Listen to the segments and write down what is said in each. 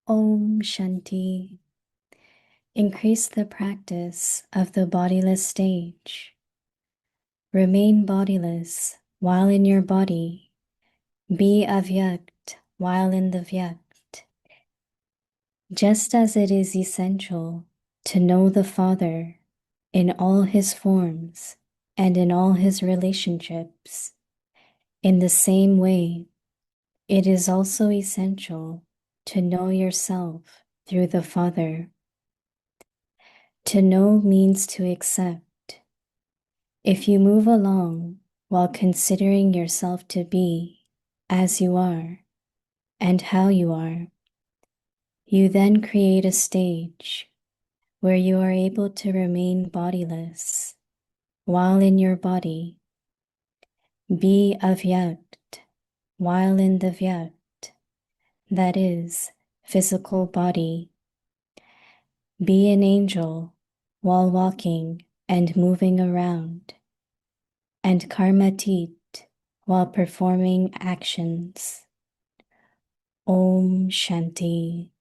Om Shanti. Increase the practice of the bodiless stage. Remain bodiless while in your body. Be avyakt while in the vyakt. Just as it is essential to know the Father in all his forms and in all his relationships, in the same way, it is also essential to know yourself through the Father. To know means to accept. If you move along while considering yourself to be as you are and how you are, you then create a stage where you are able to remain bodiless while in your body. Be avyakt while in the vyakt, that is, physical body. Be an angel while walking and moving around, and karmatit while performing actions. Om Shanti.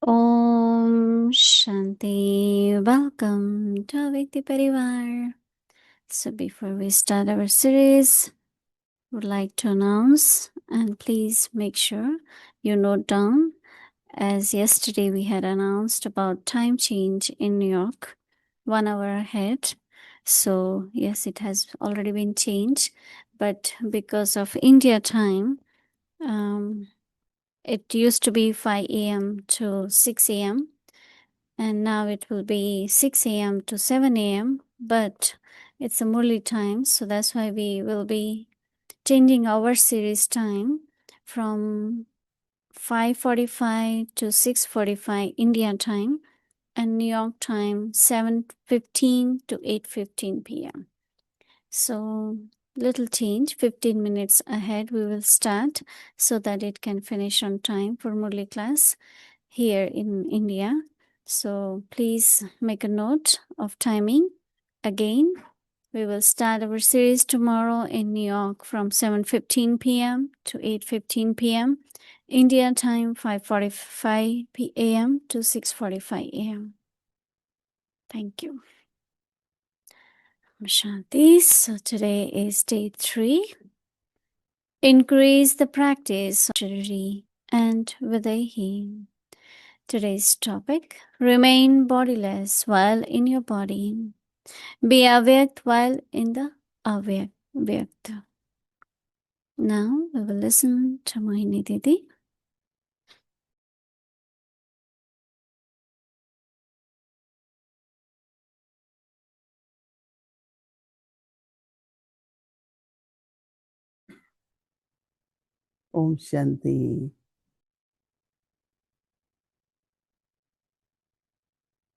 Om Shanti. Welcome to Aviti Parivar. So before we start our series, would like to announce, and please make sure you note down, as yesterday we had announced about time change in New York, 1 hour ahead. So yes, it has already been changed, but because of India time, it used to be 5 a.m. to 6 a.m. and now it will be 6 a.m. to 7 a.m. But it's a Murli time, so that's why we will be changing our series time from 5:45 to 6:45 India time, and New York time 7:15 to 8:15 p.m. So little change, 15 minutes ahead we will start so that it can finish on time for Murli class here in India. So please make a note of timing. Again, we will start our series tomorrow in New York from 7:15 p.m. to 8:15 p.m. India time 5:45 p.m. to 6:45 a.m. Thank you. Shanti. So today is day 3. Increase the practice of Shri and Videhi. Today's topic: remain bodiless while in your body. Be avyakt while in the avyakt. Now we will listen to Mohini Didi. Om Shanti.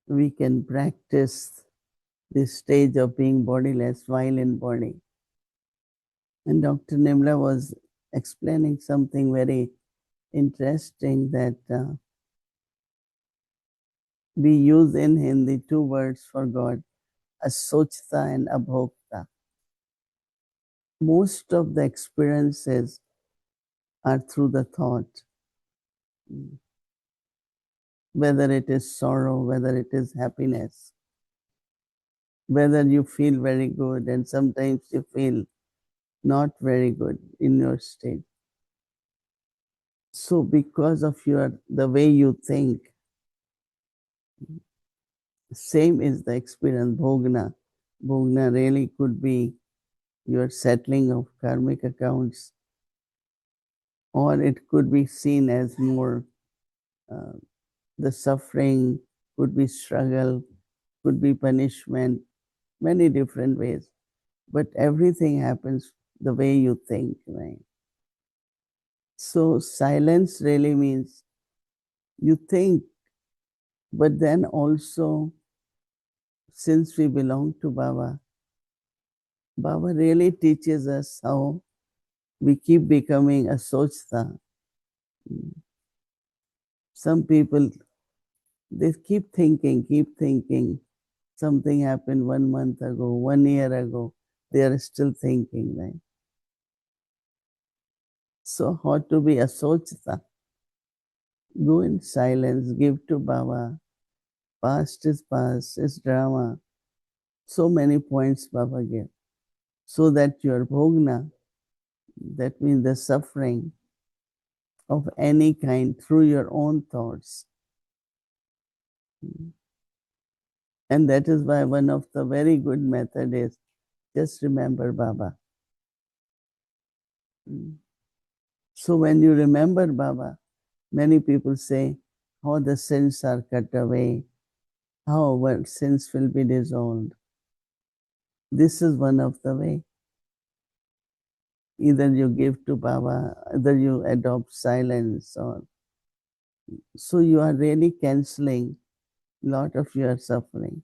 We can practice this stage of being bodiless while in body. And Dr. Nimla was explaining something very interesting, that we use in Hindi 2 words for God, asochta and abhokta. Most of the experiences are through the thought. Whether it is sorrow, whether it is happiness, whether you feel very good and sometimes you feel not very good in your state. So because of the way you think, same is the experience, bhogna. Bhogna really could be your settling of karmic accounts, or it could be seen as more the suffering, could be struggle, could be punishment, many different ways. But everything happens the way you think, right? So silence really means you think, but then also, since we belong to Baba, Baba really teaches us how we keep becoming a sochta. Some people, they keep thinking. Something happened 1 month ago, 1 year ago. they are still thinking, right? So how to be asochita? Go in silence, give to Baba. Past is past, is drama. So many points Baba gave. So that your bhogna, that means the suffering of any kind through your own thoughts. And that is why one of the very good method is just remember Baba. So when you remember Baba, many people say how the sins are cut away, how our sins will be dissolved. This is one of the way. Either you give to Baba, either you adopt silence, or so you are really cancelling lot of your suffering.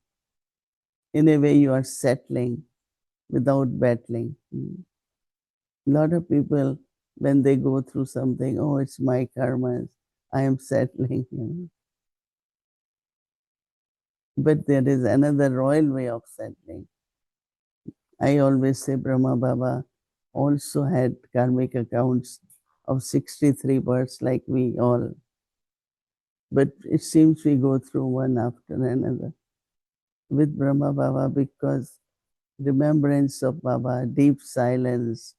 In a way, you are settling without battling. A lot of people, when they go through something, oh, it's my karmas, I am settling. But there is another royal way of settling. I always say Brahma Baba also had karmic accounts of 63 births like we all. But it seems we go through one after another with Brahma Baba because remembrance of Baba, deep silence,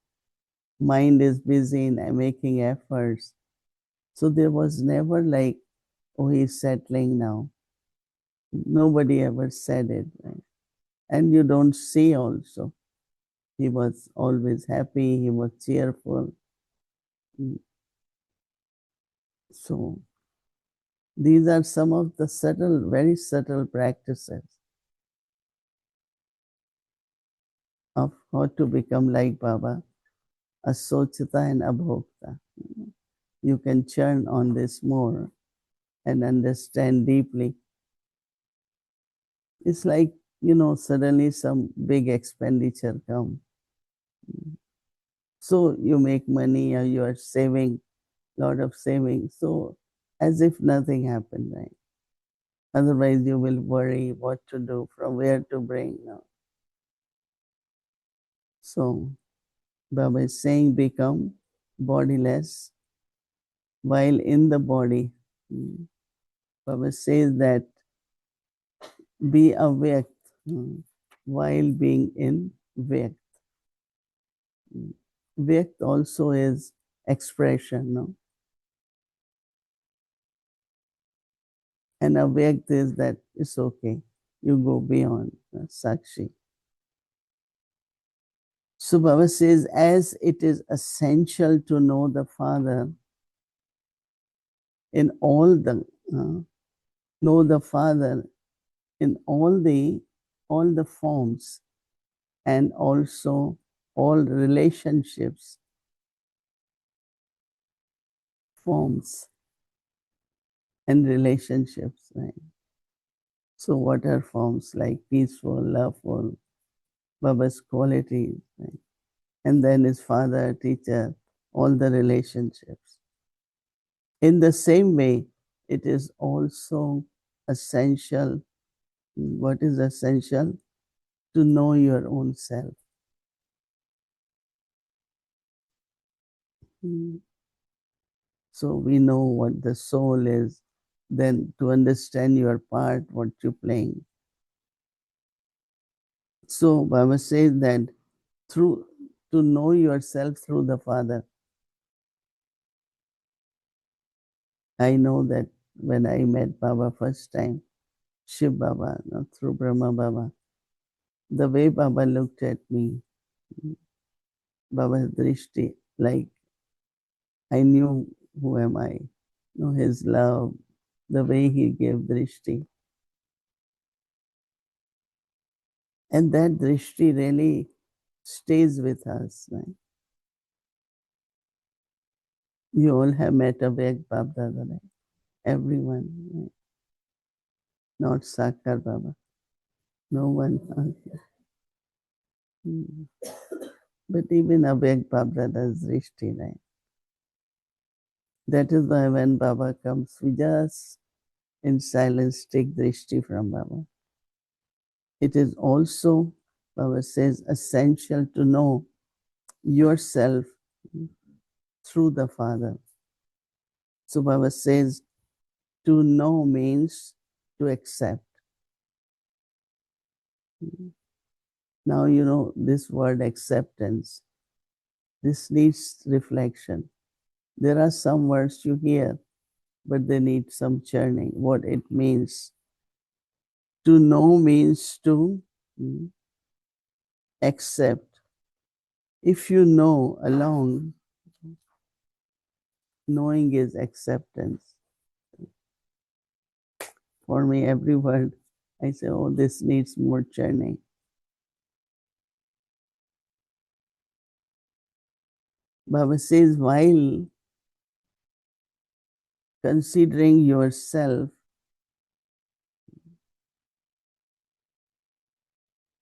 mind is busy in making efforts. So there was never like, oh, he's settling now. Nobody ever said it. Right? And you don't see also. He was always happy, he was cheerful. So these are some of the subtle, very subtle practices of how to become like Baba, Asochita and Abhokta. You can churn on this more and understand deeply. It's like, suddenly some big expenditure come. So you make money or you are saving, lot of savings. So as if nothing happened, right? Otherwise you will worry what to do, from where to bring. No. So Baba is saying become bodiless while in the body. Baba says that be awake while being in Vyakt. Vyakt also is expression, no? And Avyakt is that it's okay. You go beyond Sakshi. So Baba says, as it is essential to know the Father in all the, know the Father in all the forms and also all relationships, forms and relationships, right? So what are forms like peaceful, loveful, Baba's qualities, right? And then his father, teacher, all the relationships. In the same way, it is also essential. What is essential? To know your own self. So we know what the soul is, then to understand your part, what you're playing. So Baba says that through to know yourself through the Father. I know that when I met Baba first time, Shiv Baba, not through Brahma Baba, the way Baba looked at me, Baba's drishti, like I knew who am I, his love, the way he gave drishti. And that drishti really stays with us. Right? You all have met a big Baba, right? Everyone, right? Not Sakar Baba. No one. But even a big Baba does drishti, right? That is why when Baba comes, we just in silence take drishti from Baba. It is also Baba says, essential to know yourself through the Father. So Baba says, to know means to accept. Now you know this word acceptance. This needs reflection. There are some words you hear, but they need some churning. What it means. To know means to accept. If you know alone, knowing is acceptance. For me, every word, I say, oh, this needs more churning. Baba says, while considering yourself,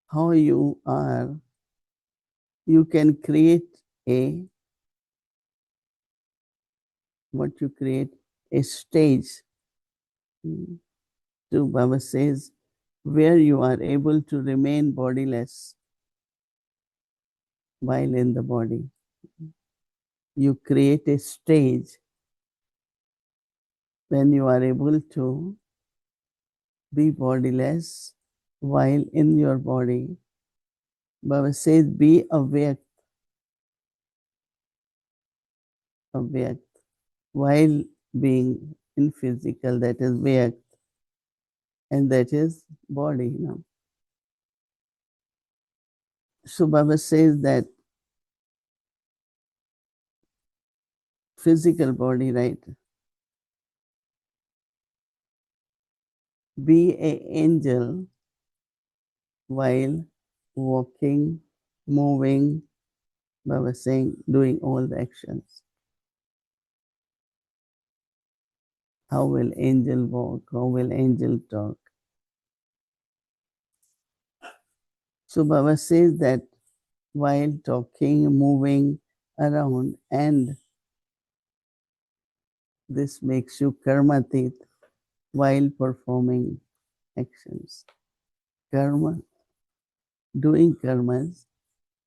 how you are, you can create a stage. To Baba says, where you are able to remain bodiless while in the body. You create a stage when you are able to be bodiless while in your body. Baba says, be awake while being in physical, that is awake, and that is body. So Baba says that physical body, right? Be an angel while walking, moving, Baba saying, doing all the actions. How will angel walk? How will angel talk? So Baba says that while talking, moving around, and this makes you karmatit while performing actions. Karma, doing karmas,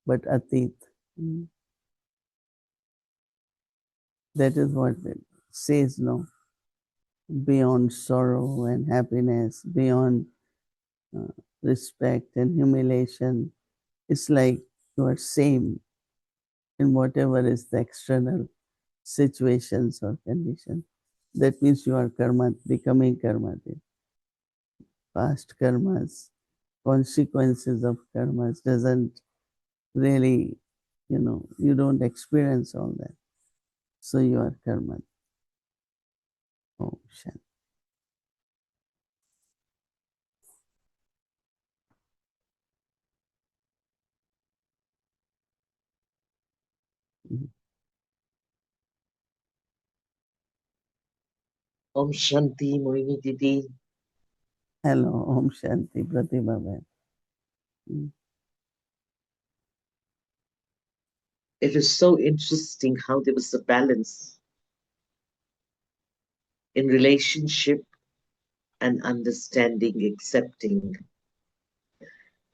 but atit. That is what it says, no? Beyond sorrow and happiness, beyond respect and humiliation. It's like you are same in whatever is the external situations or conditions. That means you are karma, becoming karmatit. Past karmas, consequences of karmas doesn't really, you don't experience all that. So you are karma. Oh, Shanti. Om Shanti, Mohini Didi. Hello, Om Shanti, Pratibha Bhain. It is so interesting how there was a balance in relationship and understanding, accepting.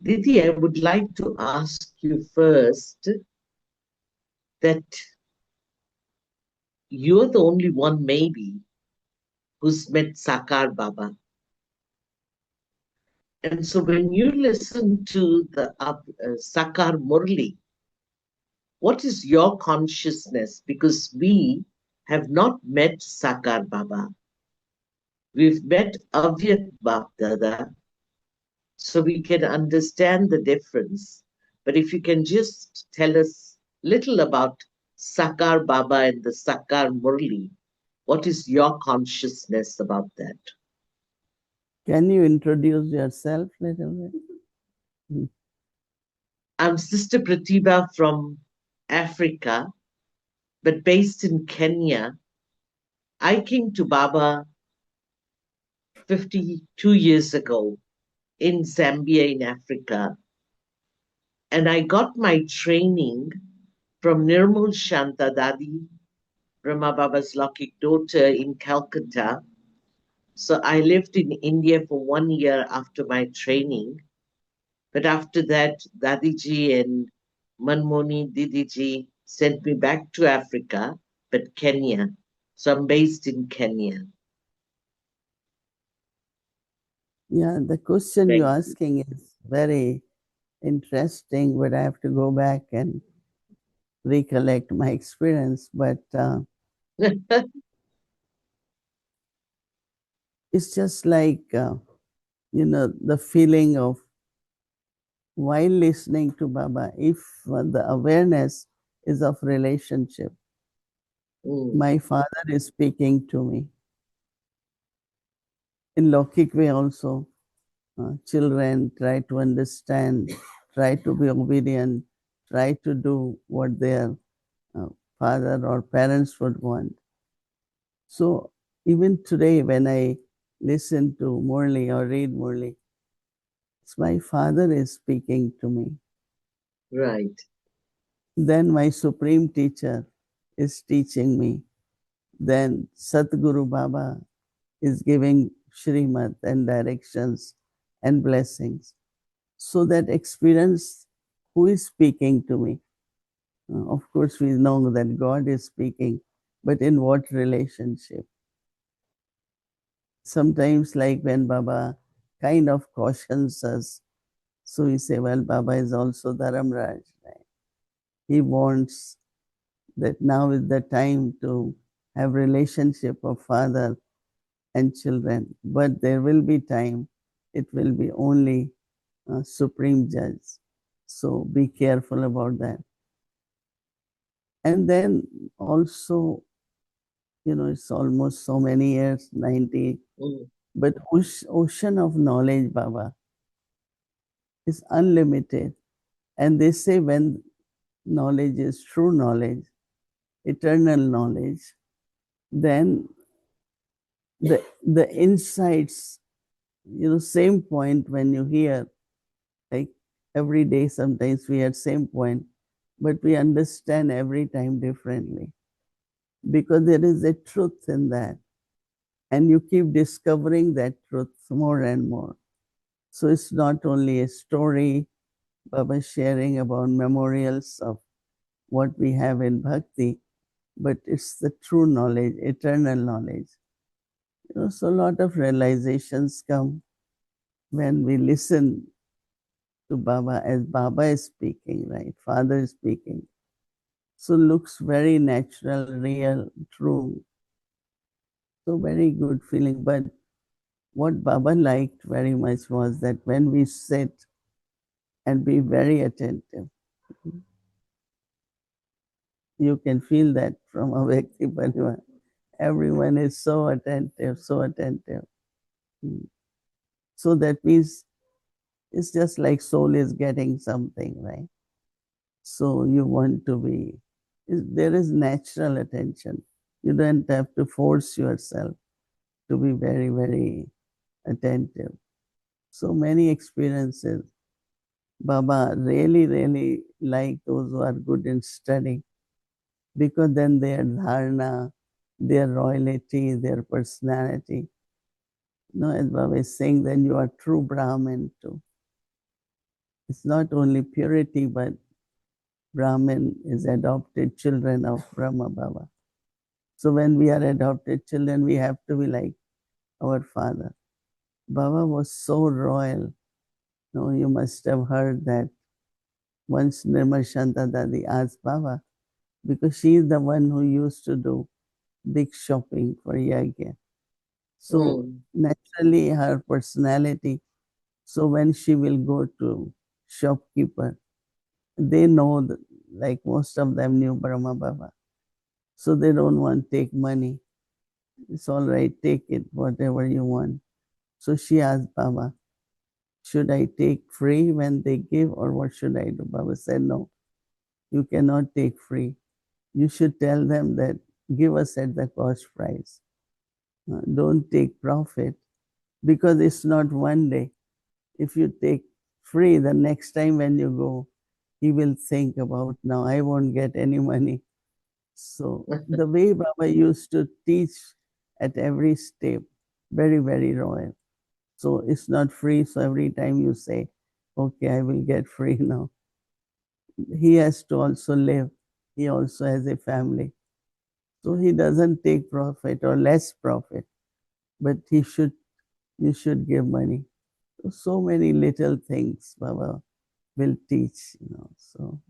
Didi, I would like to ask you first that you're the only one maybe who's met Sakar Baba. And so when you listen to the Sakar Murli, what is your consciousness? Because we have not met Sakar Baba. We've met Avyat Bapdada, so we can understand the difference. But if you can just tell us little about Sakar Baba and the Sakar Murli, what is your consciousness about that? Can you introduce yourself a little bit? I'm Sister Pratibha from Africa, but based in Kenya. I came to Baba 52 years ago in Zambia in Africa. And I got my training from Nirmal Shanta Dadi, Brahma Baba's lucky daughter in Calcutta. So I lived in India for 1 year after my training. But after that, Dadiji and Mohini Didi sent me back to Africa, but Kenya. So I'm based in Kenya. Yeah, the question Thank you're you. asking is very interesting, but I have to go back and recollect my experience. But it's just like, the feeling of while listening to Baba, if the awareness is of relationship, my father is speaking to me. In Lokik way also, children try to understand, try to be obedient, try to do what their uh, father or parents would want. So even today, when I listen to Murli or read Murli, it's my father is speaking to me. Right. Then my supreme teacher is teaching me. Then Satguru Baba is giving Shrimad and directions and blessings. So that experience, who is speaking to me? Of course, we know that God is speaking, but in what relationship? Sometimes, like when Baba kind of cautions us, so we say, well, Baba is also Dharamraj. Right? He wants that now is the time to have relationship of father and children, but there will be time, it will be only a supreme judge. So be careful about that. And then also, it's almost so many years, 90, but ocean of knowledge, Baba, is unlimited. And they say when knowledge is true knowledge, eternal knowledge, then the insights, same point when you hear, like every day, sometimes we at same point, but we understand every time differently because there is a truth in that. And you keep discovering that truth more and more. So it's not only a story, Baba sharing about memorials of what we have in bhakti, but it's the true knowledge, eternal knowledge. So a lot of realizations come when we listen to Baba as Baba is speaking, right? Father is speaking. So looks very natural, real, true. So very good feeling. But what Baba liked very much was that when we sit and be very attentive, you can feel that from a Vyakti Parivar. Everyone is so attentive, so attentive. So that means it's just like soul is getting something, right? So you want to be, there is natural attention. You don't have to force yourself to be very, very attentive. So many experiences. Baba really, really like those who are good in study because then their dharana, their royalty, their personality. As Baba is saying, then you are true Brahmin too. It's not only purity, but Brahmin is adopted children of Brahma Baba. So when we are adopted children, we have to be like our father. Baba was so royal. No, you must have heard that once Nirmal Shanta Dadi asked Baba, because she is the one who used to do big shopping for Yagya. So naturally her personality, so when she will go to shopkeeper, they know that, like most of them knew Brahma Baba. So they don't want to take money. It's all right, take it, whatever you want. So she asked Baba, should I take free when they give or what should I do? Baba said, no, you cannot take free. You should tell them that give us at the cost price. Don't take profit because it's not one day. If you take free, the next time when you go, he will think about now I won't get any money. So the way Baba used to teach at every step, very, very royal. So it's not free. So every time you say, okay, I will get free now. He has to also live. He also has a family. So he doesn't take profit or less profit, but you should give money. So many little things Baba will teach, So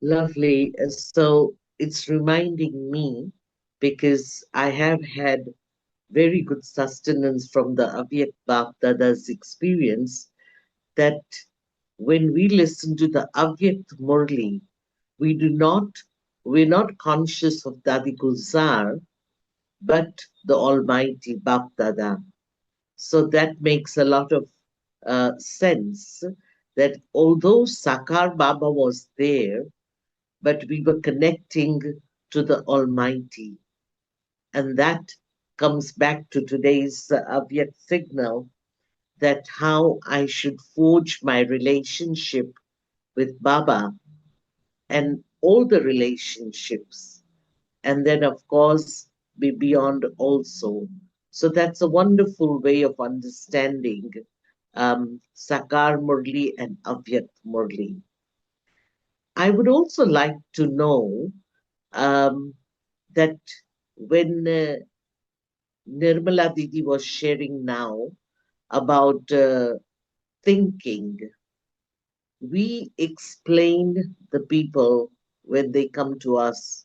Lovely. So it's reminding me, because I have had very good sustenance from the Avyak Bap Dada's experience, that when we listen to the Avyak Murli, we do not, we're not conscious of Dadi Gulzar, but the Almighty Bap Dada. So that makes a lot of sense, that although Sakar Baba was there, but we were connecting to the Almighty. And that comes back to today's Avyak signal, that how I should forge my relationship with Baba and all the relationships. And then, of course, be beyond also. So that's a wonderful way of understanding Sakar Murli and Avyak Murli. I would also like to know um, that when Nirmala Didi was sharing now about thinking, we explain the people when they come to us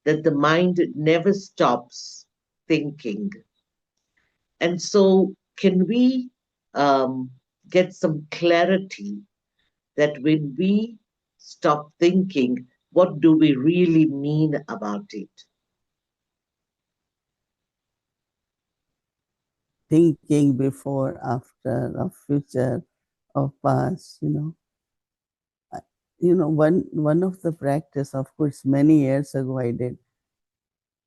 that the mind never stops thinking. And so, can we get some clarity that when we stop thinking, what do we really mean about it? thinking before, after, of future, of past, one of the practice, of course, many years ago I did.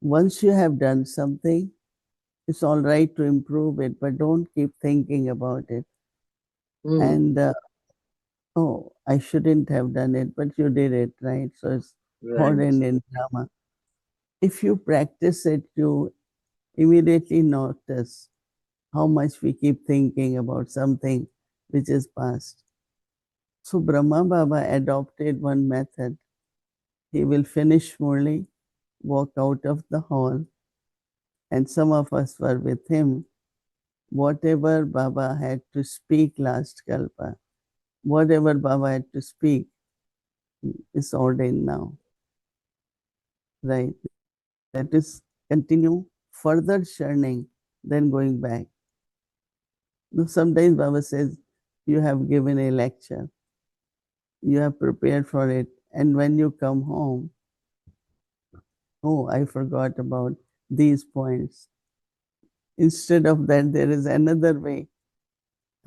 Once you have done something, it's all right to improve it, but don't keep thinking about it. Hmm, And oh, I shouldn't have done it, but you did it, right? So it's right. modern in drama. If you practice it, you immediately notice how much we keep thinking about something which is past. So Brahma Baba adopted one method. He will finish Murli, walk out of the hall, and some of us were with him. Whatever Baba had to speak last Kalpa, whatever Baba had to speak is ordained now, right? That is continue further churning, then going back. Now, sometimes Baba says, you have given a lecture, you have prepared for it, and when you come home, oh, I forgot about these points. Instead of that, there is another way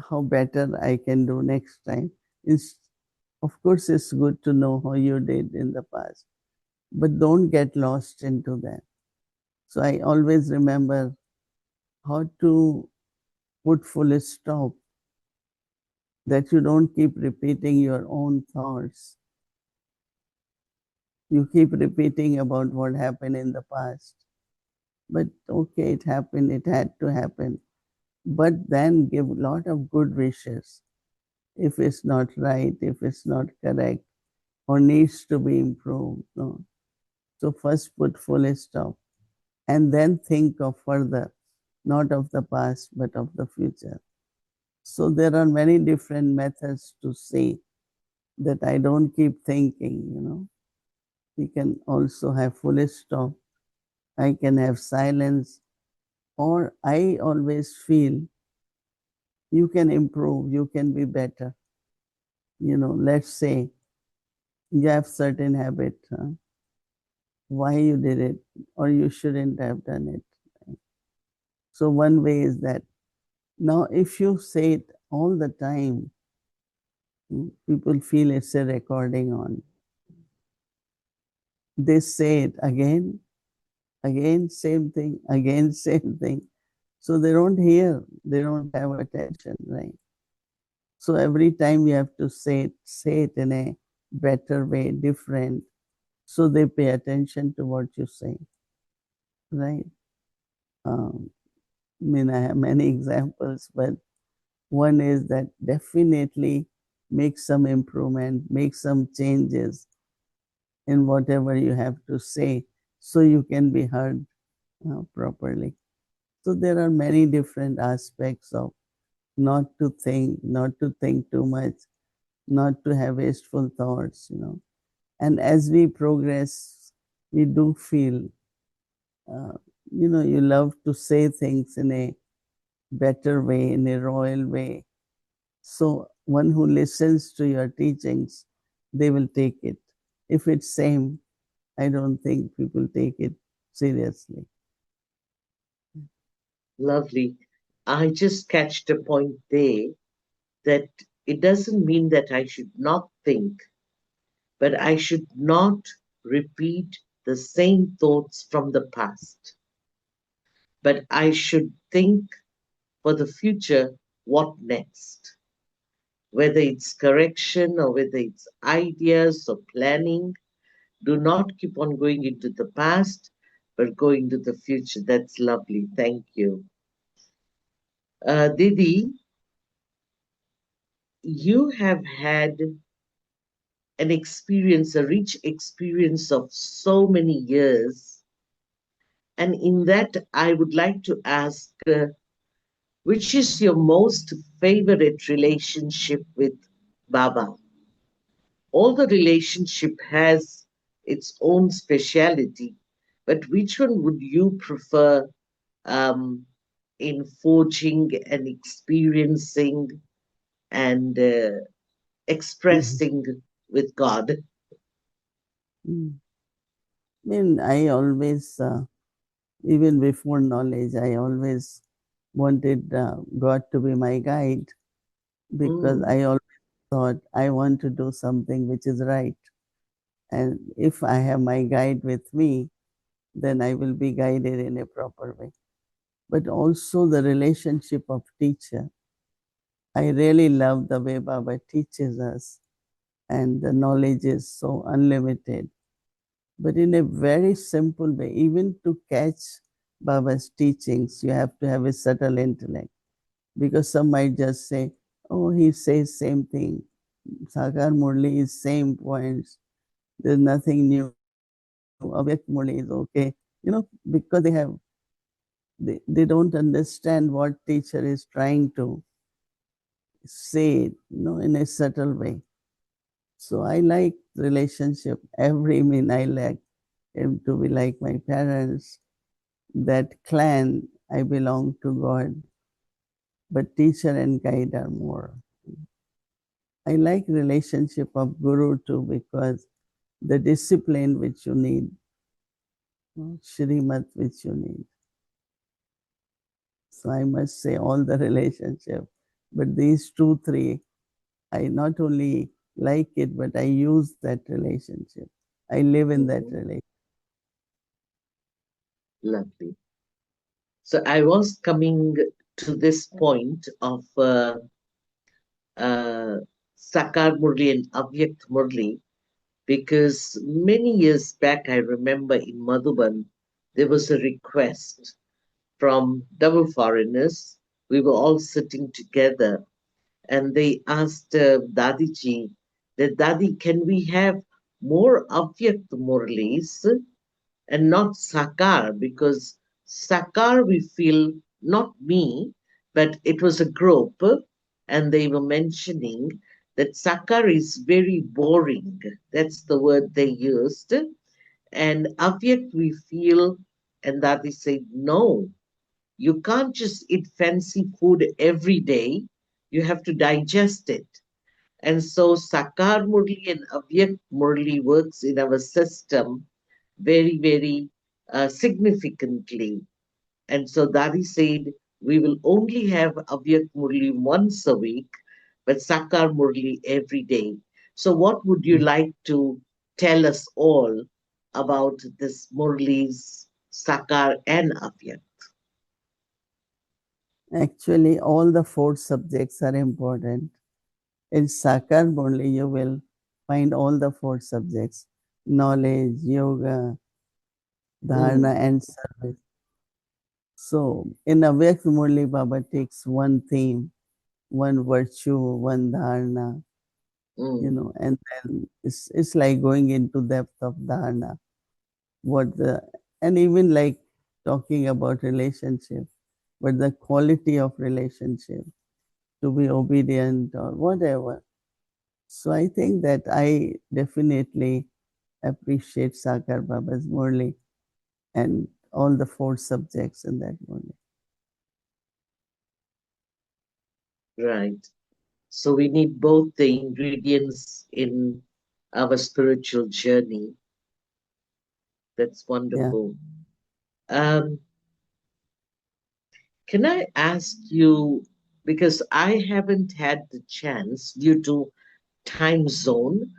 how better I can do next time. It's, of course, it's good to know how you did in the past, but don't get lost into that. So I always remember how to put full stop, that you don't keep repeating your own thoughts. You keep repeating about what happened in the past. But okay, it happened, it had to happen. But then give a lot of good wishes. If it's not right, if it's not correct, or needs to be improved. No. So first put full stop and then think of further, not of the past, but of the future. So there are many different methods to say that I don't keep thinking. We can also have full stop. I can have silence, or I always feel you can improve, you can be better. Let's say you have certain habit, why you did it, or you shouldn't have done it. So one way is that now if you say it all the time, people feel it's a recording on. They say it again, again, same thing, again, same thing. So they don't hear, they don't have attention, right? So every time you have to say it in a better way, different, so they pay attention to what you say, right? I mean, I have many examples, but One is that definitely make some improvement, make some changes in whatever you have to say so you can be heard properly. So there are many different aspects of not to think too much, not to have wasteful thoughts. And as we progress, we do feel, uh, you love to say things in a better way, in a royal way. So one who listens to your teachings, they will take it. If it's same, I don't think people take it seriously. Lovely. I just catched a point there that it doesn't mean that I should not think, but I should not repeat the same thoughts from the past. But I should think for the future what next, whether it's correction or whether it's ideas or planning. Do not keep on going into the past, but go into the future. That's lovely. Thank you. Didi, you have had an experience, a rich experience of so many years. And in that, I would like to ask, which is your most favorite relationship with Baba? All the relationship has its own speciality, but which one would you prefer um, in forging and experiencing and expressing with God? Mm. I mean, I always, even before knowledge, I always wanted God to be my guide because Mm, I always thought I want to do something which is right. And if I have my guide with me, then I will be guided in a proper way. But also the relationship of teacher. I really love the way Baba teaches us, and the knowledge is so unlimited. But in a very simple way, even to catch Baba's teachings, you have to have a subtle intellect. Because some might just say, oh, he says same thing. Sakar Murli is same points. There's nothing new. Avyakt Murli is okay. Because they don't understand what teacher is trying to say, in a subtle way. So I like relationship. I like him to be like my parents. That clan, I belong to God, but teacher and guide are more. I like relationship of guru too because the discipline which you need, Shrimat which you need. So I must say all the relationship, but these two, three, I not only like it, but I use that relationship. I live in that mhm. relationship. Lovely. So I was coming to this point of uh, Sakar Murli and Avyakt Murli because many years back, I remember in Madhuban, there was a request from double foreigners. We were all sitting together and they asked Dadiji that, Dadi, can we have more Avyakt Murlis and not Sakar? Because Sakar, we feel, not me, but it was a group, and they were mentioning that Sakar is very boring. That's the word they used. And Avyakt, we feel, and Dadi said, no, you can't just eat fancy food every day. You have to digest it. And so Sakar Murli and Avyak Murli works in our system very, very significantly. And so Dadi said, we will only have Avyak Murli once a week, but Sakar Murli every day. So what would you like to tell us all about this Murlis, Sakar and Avyak? Actually, all the four subjects are important. In Sakar only you will find all the four subjects: knowledge, yoga, dharana, Mm, and service. So in Avyakt Murli, Baba takes one theme one virtue, one dharana, Mm. and then it's like going into depth of dharana. What the and even like talking about relationship, but the quality of relationship, to be obedient or whatever. So I think that I definitely appreciate Sakar Baba's Murli and all the four subjects in that Murli. Right. So we need both the ingredients in our spiritual journey. That's Yeah. wonderful. Um, can I ask you, because I haven't had the chance due to time zone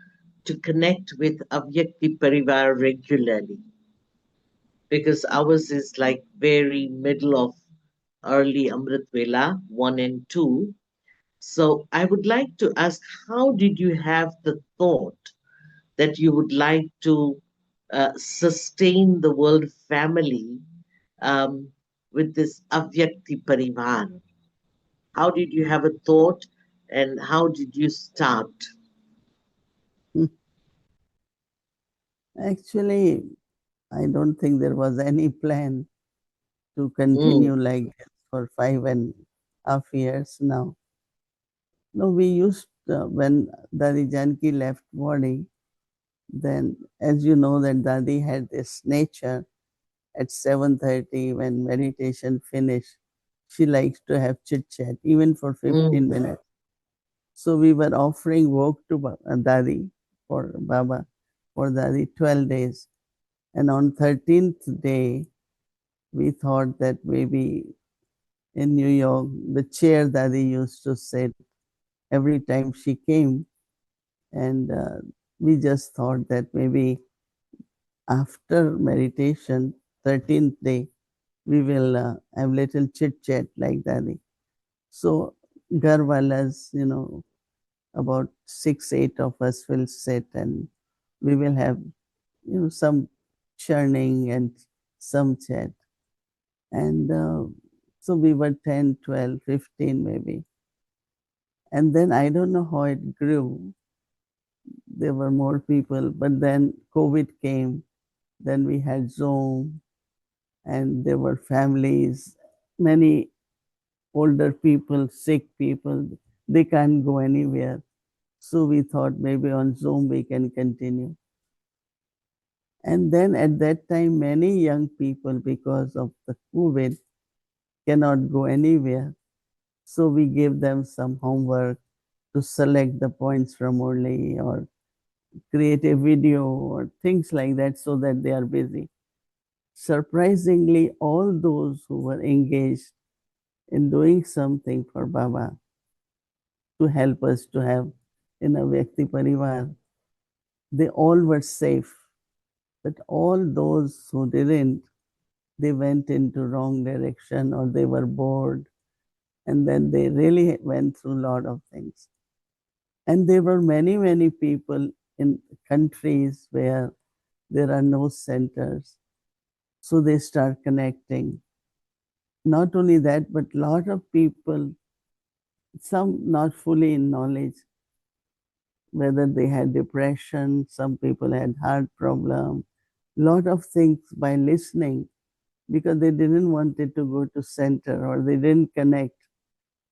to connect with Avyakti Parivar regularly, because ours is like very middle of early Amrit Vela 1 and 2. So I would like to ask, how did you have the thought that you would like to sustain the world family um, with this Avyakti Parivar? How did you have a thought and how did you start? Hmm. Actually, I don't think there was any plan to Mm, continue like this for 5.5 years now. No, we used when Dadi Janki left body, then as you know that Dadi had this nature at 7:30 when meditation finished. She likes to have chit chat even for 15 mm, minutes. So we were offering work to Dadi for Baba for Dadi 12 days. And on 13th day, we thought that maybe in New York, the chair Dadi used to sit every time she came. And we just thought that maybe after meditation, 13th day, we will have little chit chat like Dadi. So Garwalas, about 6, 8 of us will sit and we will have, some churning and some chat. And so we were 10, 12, 15 maybe. And then I don't know how it grew. There were more people, but then COVID came. Then we had Zoom, and there were families, many older people, sick people. They can't go anywhere. So we thought maybe on Zoom we can continue. And then at that time, many young people, because of the COVID, cannot go anywhere. So we gave them some homework to select the points from Murli or create a video or things like that so that they are busy. Surprisingly, all those who were engaged in doing something for Baba to help us to have in a Vyakti Parivar, they all were safe. But all those who didn't, they went into wrong direction or they were bored. And then they really went through a lot of things. And there were many, many people in countries where there are no centers. So they start connecting. Not only that, but a lot of people, some not fully in knowledge, whether they had depression, some people had heart problem, lot of things by listening because they didn't want it to go to center or they didn't connect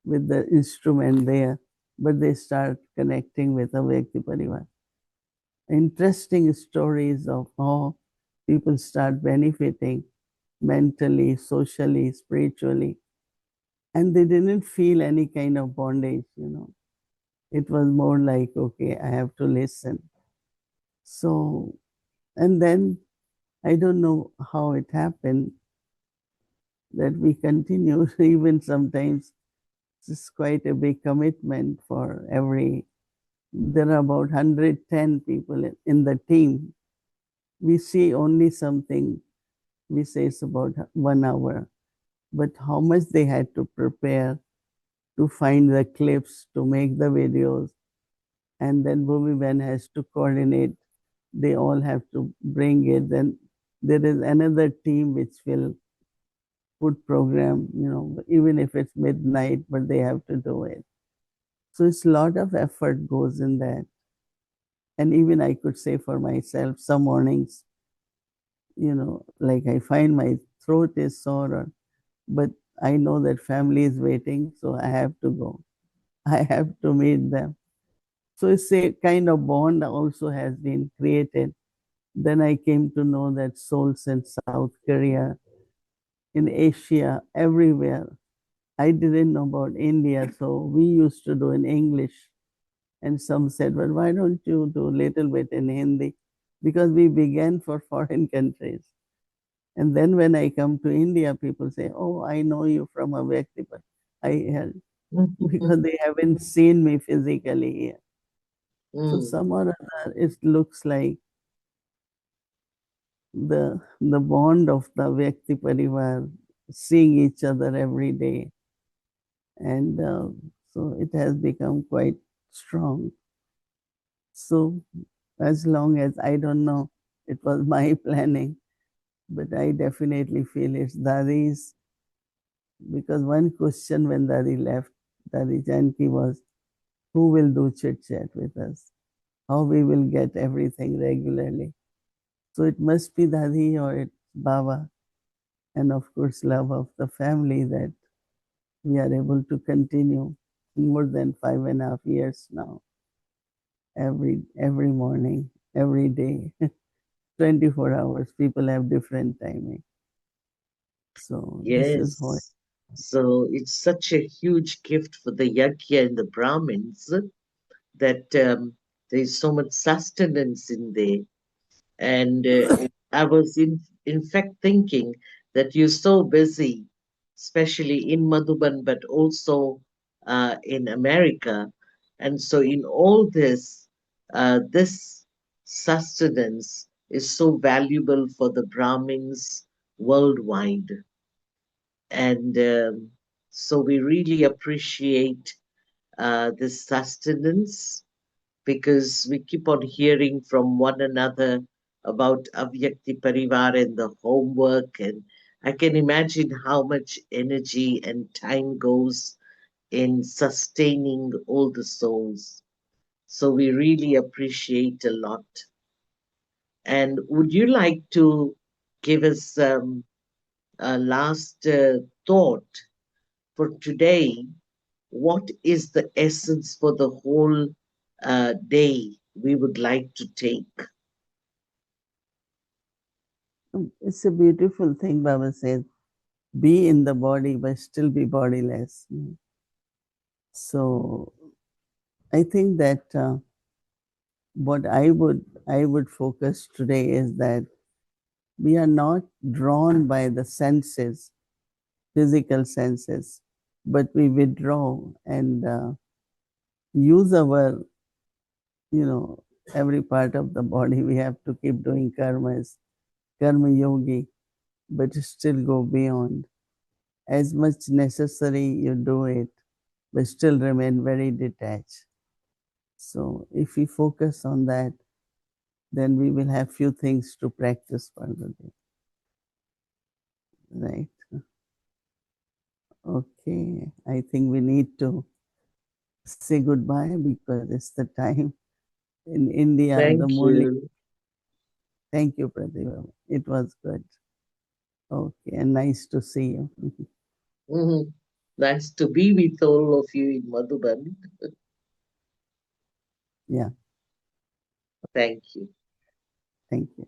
with the instrument there, but they start connecting with a Vyakti Parivar. Interesting stories of how people start benefiting mentally, socially, spiritually, and they didn't feel any kind of bondage. It was more like, okay, I have to listen. So, and then I don't know how it happened that we continue, even sometimes it's quite a big commitment for every, there are about 110 people in the team. We see only something, we say it's about 1 hour, but how much they had to prepare to find the clips, to make the videos, and then Bhumi Ben has to coordinate. They all have to bring it. Then there is another team which will put program, even if it's midnight, but they have to do it. So it's a lot of effort goes in that. And even I could say for myself, some mornings, like I find my throat is sore, but I know that family is waiting, so I have to go. I have to meet them. So it's a kind of bond also has been created. Then I came to know that souls in South Korea, in Asia, everywhere. I didn't know about India, so we used to do in English. And some said, well, why don't you do a little bit in Hindi? Because we began for foreign countries. And then when I come to India, people say, oh, I know you from a Vyaktipat. Because they haven't seen me physically here. So some or other, it looks like the bond of the Vyakti Parivar, seeing each other every day. And so it has become quite strong. So as long as I don't know, it was my planning, but I definitely feel it's Dadi's, because one question when Dadi left, Dadi Janki, was, who will do chit chat with us? How we will get everything regularly? So it must be Dadi or it's Baba, and of course love of the family, that we are able to continue more than 5.5 years now. Every morning, every day, 24 hours. People have different timing. So this is what. Yes. So it's such a huge gift for the Yajna and the Brahmins that there's so much sustenance in there. And I was in fact thinking that you're so busy, especially in Madhuban, but also in America. And so in all this, this sustenance is so valuable for the Brahmins worldwide. And so we really appreciate this sustenance, because we keep on hearing from one another about Avyakti Parivar and the homework. And I can imagine how much energy and time goes in sustaining all the souls. So we really appreciate a lot. And would you like to give us a last thought for today? What is the essence for the whole day we would like to take? It's a beautiful thing, Baba says, be in the body but still be bodiless. So I think that what I would focus today is that we are not drawn by the senses, physical senses, but we withdraw and use our, every part of the body. We have to keep doing karmas, karma yogi, but still go beyond. As much necessary you do it, but still remain very detached. So if we focus on that, then we will have few things to practice for the day. Right. Okay. I think we need to say goodbye because it's the time in India, the Thank morning. you. Thank you, Pratibha. It was good. Okay. And nice to see you. Mhm. Nice to be with all of you in Madhuban. Yeah. Thank you. Thank you.